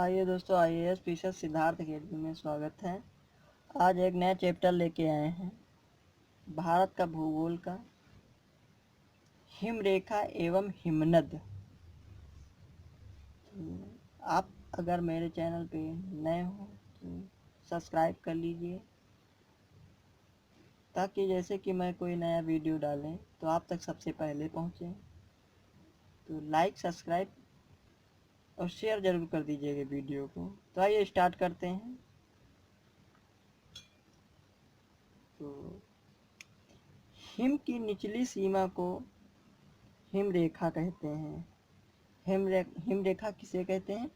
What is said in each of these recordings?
आइए दोस्तों, IAS officer Siddharth academy में स्वागत है। आज एक नया चैप्टर लेके आए हैं, भारत का भूगोल का हिमरेखा एवं हिमनद। आप अगर मेरे चैनल पे नए हो तो सब्सक्राइब कर लीजिए, ताकि जैसे कि मैं कोई नया वीडियो डालें तो आप तक सबसे पहले पहुँचे। तो लाइक, सब्सक्राइब और शेयर ज़रूर कर दीजिएगा वीडियो को। तो आइए स्टार्ट करते हैं। तो हिम की निचली सीमा को हिमरेखा कहते हैं। हिमरेखा किसे कहते हैं?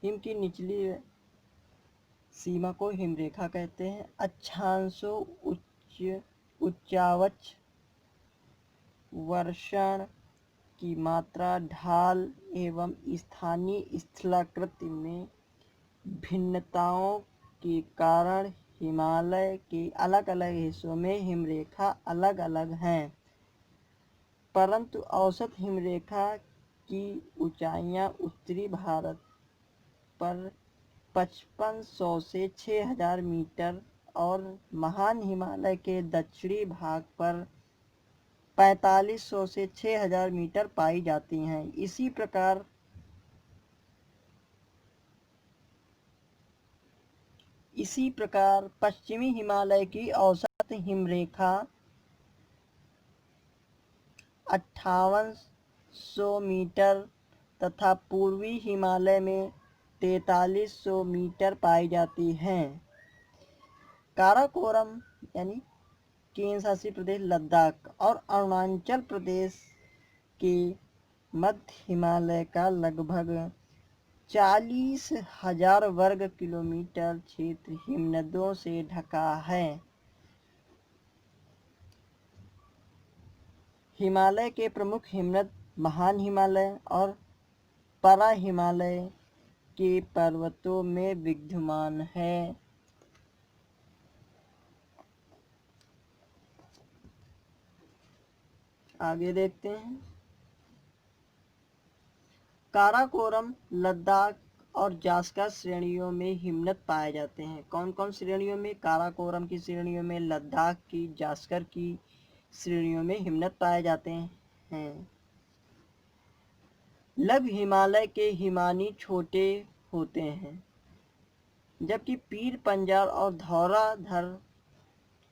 हिम की निचली सीमा को हिमरेखा कहते हैं। अक्षांशों, उच्चावच, वर्षण की मात्रा, ढाल एवं स्थानीय स्थलाकृति में भिन्नताओं के कारण हिमालय के अलग अलग हिस्सों में हिमरेखा अलग अलग हैं, परंतु औसत हिमरेखा की ऊंचाइयां उत्तरी भारत पर 5500 से 6000 मीटर और महान हिमालय के दक्षिणी भाग पर 4500 से 6000 मीटर पाई जाती हैं। इसी प्रकार पश्चिमी हिमालय की औसत हिमरेखा 5800 मीटर तथा पूर्वी हिमालय में 4300 मीटर पाई जाती हैं। काराकोरम यानी केंद्र शासित प्रदेश लद्दाख और अरुणाचल प्रदेश के मध्य हिमालय का लगभग 40,000 वर्ग किलोमीटर क्षेत्र हिमनदों से ढका है। हिमालय के प्रमुख हिमनद महान हिमालय और परा हिमालय के पर्वतों में विद्यमान है। आगे देखते हैं। काराकोरम, लद्दाख और जास्कर श्रेणियों में हिमनद पाए जाते हैं। कौन कौन श्रेणियों में? काराकोरम की श्रेणियों में, लद्दाख की, जास्कर की श्रेणियों में हिमनद पाए जाते हैं। लघु हिमालय के हिमानी छोटे होते हैं, जबकि पीर पंजाल और धौलाधर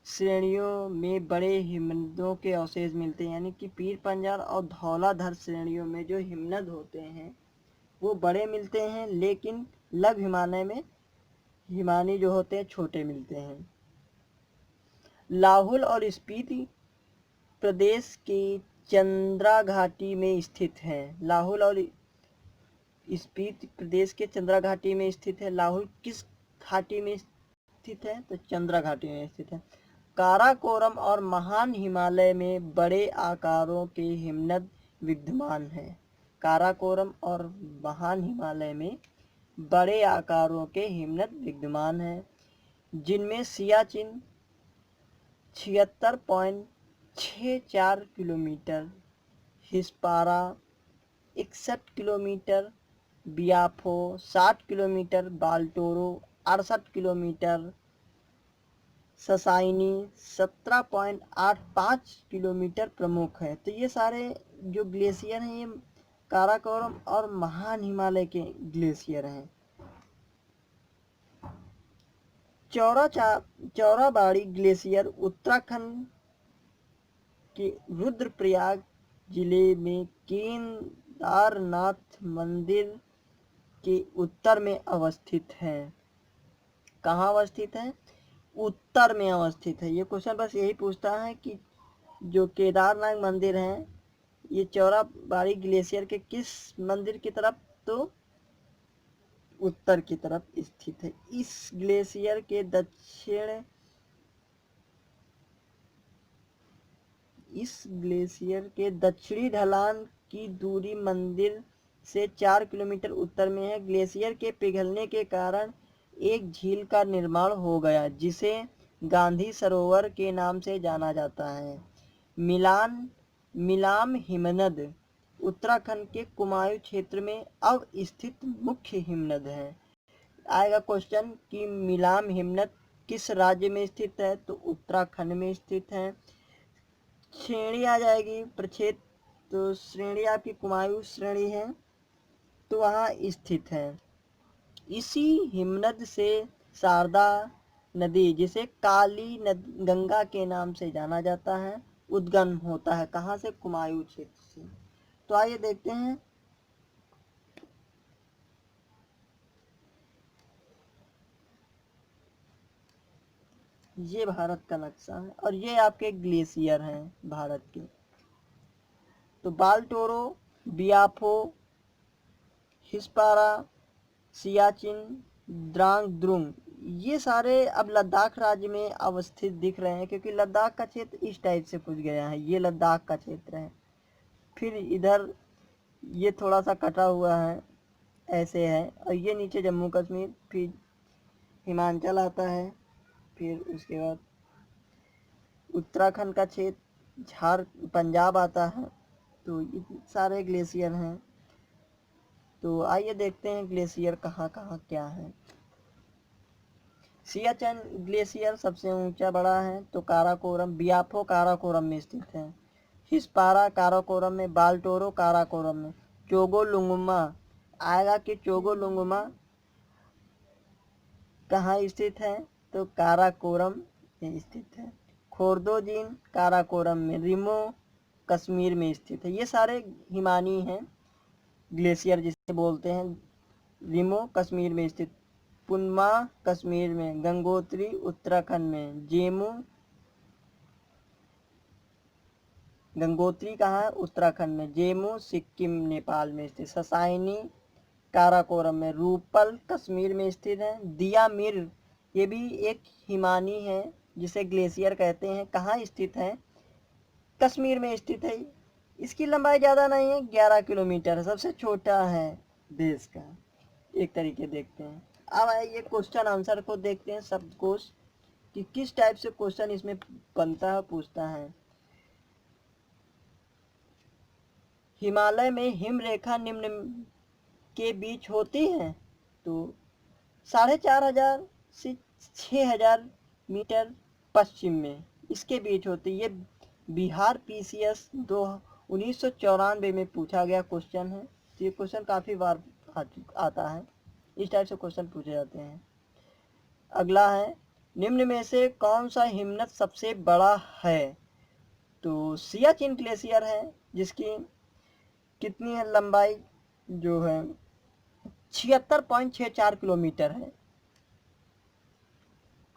श्रेणियों में बड़े हिमनदों के अवशेष मिलते हैं। यानी कि पीर पंजाल और धौलाधर श्रेणियों में जो हिमनद होते हैं वो बड़े मिलते हैं, लेकिन लघु हिमालय में हिमानी जो होते हैं छोटे मिलते हैं। लाहौल और स्पीति प्रदेश की चंद्रा घाटी में स्थित है। लाहौल और स्पीति प्रदेश के चंद्रा घाटी में स्थित है। लाहौल किस घाटी में स्थित है? तो चंद्रा घाटी में स्थित है। काराकोरम और महान हिमालय में बड़े आकारों के हिमनद विद्यमान हैं। काराकोरम और महान हिमालय में बड़े आकारों के हिमनद विद्यमान हैं, जिनमें Siachen 76.64 kilometre, Hispar 61 kilometre, Biafo 60 kilometre, Baltoro 68 kilometre, Sasaini 17.85 kilometre प्रमुख है। तो ये सारे जो ग्लेशियर हैं ये काराकोरम और महान हिमालय के ग्लेशियर हैं। चौराबाड़ी ग्लेशियर उत्तराखंड के रुद्रप्रयाग जिले में केदारनाथ मंदिर के उत्तर में अवस्थित है। कहाँ अवस्थित है? उत्तर में अवस्थित है। ये क्वेश्चन बस यही पूछता है कि जो केदारनाथ मंदिर है ये चौराबाड़ी ग्लेशियर के किस मंदिर की तरफ? तो उत्तर की तरफ स्थित है। इस ग्लेशियर के दक्षिणी ढलान की दूरी मंदिर से 4 किलोमीटर उत्तर में है। ग्लेशियर के पिघलने के कारण एक झील का निर्माण हो गया, जिसे गांधी सरोवर के नाम से जाना जाता है। मिलाम हिमनद उत्तराखंड के कुमाऊं क्षेत्र में अवस्थित मुख्य हिमनद है। आएगा क्वेश्चन कि मिलाम हिमनद किस राज्य में स्थित है, तो उत्तराखंड में स्थित है। श्रेणी आ जाएगी प्रक्षेत्र, तो श्रेणी आपकी कुमायूं श्रेणी है, तो वहाँ स्थित है। इसी हिमनद से शारदा नदी, जिसे काली गंगा के नाम से जाना जाता है, उद्गम होता है। कहाँ से? कुमायूं क्षेत्र से। तो आइए देखते हैं। ये भारत का नक्शा है और ये आपके ग्लेशियर हैं भारत के। तो बालटोरो, बियाफो, हिस्पारा, सियाचिन, द्रांग द्रुंग, ये सारे अब लद्दाख राज्य में अवस्थित दिख रहे हैं, क्योंकि लद्दाख का क्षेत्र इस टाइप से पूछ गया है। ये लद्दाख का क्षेत्र है। फिर इधर ये थोड़ा सा कटा हुआ है, ऐसे है, और ये नीचे जम्मू कश्मीर, फिर हिमाचल आता है, फिर उसके बाद उत्तराखंड का क्षेत्र, पंजाब आता है। तो ये सारे ग्लेशियर हैं। तो आइए देखते हैं ग्लेशियर कहाँ कहाँ क्या है। सियाचिन ग्लेशियर सबसे ऊंचा बड़ा है, तो काराकोरम, बियाफो काराकोरम में स्थित है। हिस्पारा काराकोरम में, बाल्टोरो काराकोरम में। चोगोलुंगमा आएगा कि चोगोलुंगमा कहाँ स्थित है, तो काराकोरम में स्थित है। खोर्दोजिन काराकोरम में, रिमो कश्मीर में स्थित है। ये सारे हिमानी हैं, ग्लेशियर जिसे बोलते हैं। रिमो कश्मीर में स्थित, पुनमा कश्मीर में, गंगोत्री उत्तराखंड में, जेमू, गंगोत्री कहाँ है? उत्तराखंड में। जेमू सिक्किम नेपाल में स्थित। ससाइनी काराकोरम में, रूपल कश्मीर में स्थित है। दियामिर ये भी एक हिमानी है जिसे ग्लेशियर कहते हैं। कहाँ स्थित है? कश्मीर में स्थित है। इसकी लंबाई ज़्यादा नहीं है, 11 किलोमीटर है, सबसे छोटा है देश का। एक तरीके देखते हैं। अब आइए क्वेश्चन आंसर को देखते हैं, शब्दकोश कि किस टाइप से क्वेश्चन इसमें बनता है, पूछता है। हिमालय में हिम रेखा निम्न के बीच होती है, तो 4500 से 6000 मीटर पश्चिम में इसके बीच होती है। ये बिहार पीसीएस 1994 में पूछा गया क्वेश्चन है। तो ये क्वेश्चन काफ़ी बार आता है, इस टाइप से क्वेश्चन पूछे जाते हैं। अगला है, निम्न में से कौन सा हिमनद सबसे बड़ा है, तो सियाचिन ग्लेशियर है, जिसकी कितनी है लंबाई, जो है 76.64 किलोमीटर है।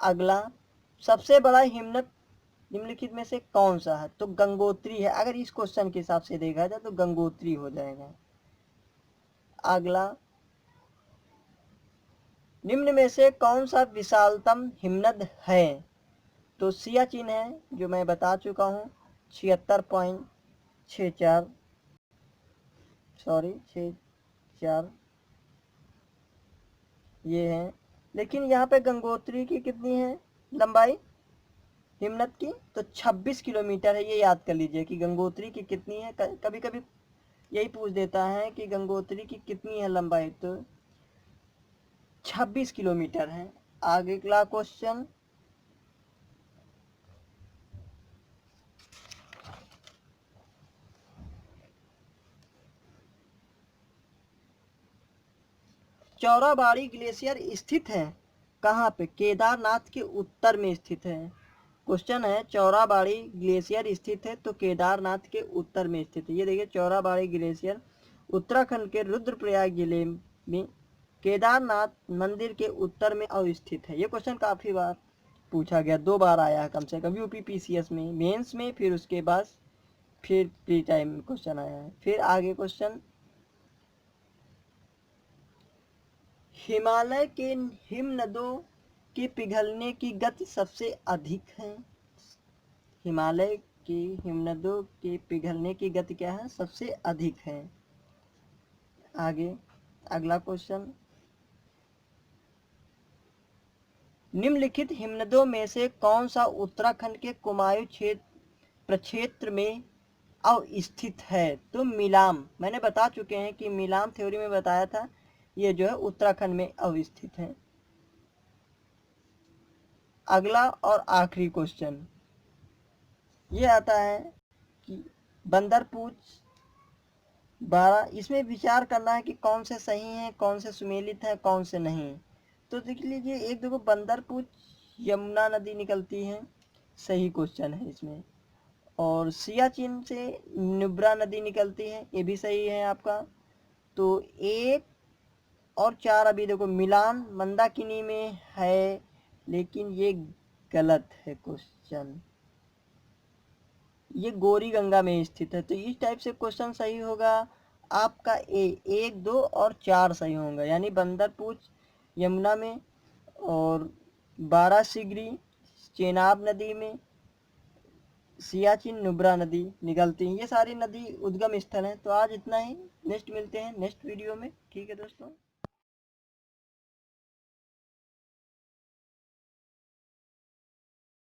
अगला, सबसे बड़ा हिमनद निम्नलिखित में से कौन सा है, तो गंगोत्री है। अगर इस क्वेश्चन के हिसाब से देखा जाए तो गंगोत्री हो जाएगा। अगला, निम्न में से कौन सा विशालतम हिमनद है, तो सियाचिन है, जो मैं बता चुका हूँ, 76.64 ये है। लेकिन यहाँ पे गंगोत्री की कितनी है लंबाई हिमनद की, तो 26 किलोमीटर है। ये याद कर लीजिए कि गंगोत्री की कितनी है। कभी कभी यही पूछ देता है कि गंगोत्री की कितनी है लंबाई, तो 26 किलोमीटर है। आगे अगला क्वेश्चन, चौराबाड़ी ग्लेशियर स्थित है कहाँ पे, केदारनाथ के उत्तर में स्थित है। क्वेश्चन है, चौराबाड़ी ग्लेशियर स्थित है, तो केदारनाथ के उत्तर में स्थित है। ये देखिए, चौराबाड़ी ग्लेशियर उत्तराखंड के रुद्रप्रयाग जिले में केदारनाथ मंदिर के उत्तर में अवस्थित है। ये क्वेश्चन काफ़ी बार पूछा गया, 2 बार आया है कम से कम, यूपी पीसीएस में, मेंस में, फिर उसके बाद फिर प्री टाइम में क्वेश्चन आया है। फिर आगे क्वेश्चन, हिमालय के हिमनदों के पिघलने की गति सबसे अधिक है। हिमालय की हिमनदों के पिघलने की गति क्या है, सबसे अधिक है। आगे अगला क्वेश्चन, निम्नलिखित हिमनदों में से कौन सा उत्तराखंड के कुमायूं प्रक्षेत्र में अवस्थित है, तो मिलाम। मैंने बता चुके हैं कि मिलाम थ्योरी में बताया था, ये जो है उत्तराखंड में अवस्थित है। अगला और आखिरी क्वेश्चन ये आता है कि बंदरपूछ 12, इसमें विचार करना है कि कौन से सही हैं, कौन से सुमेलित हैं, कौन से नहीं। तो देख लीजिए, एक देखो बंदरपूछ यमुना नदी निकलती है, सही क्वेश्चन है इसमें। और सियाचिन से नुब्रा नदी निकलती है, ये भी सही है आपका। तो 1 और 4 अभी देखो मिलान मंदाकिनी में है, लेकिन ये गलत है क्वेश्चन, ये गौरी गंगा में स्थित है। तो इस टाइप से क्वेश्चन सही होगा आपका 1, 2 और 4 सही होंगे, यानी बंदरपूछ यमुना में, और 12 सिगरी चेनाब नदी में, सियाचिन नुब्रा नदी निकलती हैं। ये सारी नदी उद्गम स्थल हैं। तो आज इतना ही, नेक्स्ट मिलते हैं नेक्स्ट वीडियो में। ठीक है दोस्तों।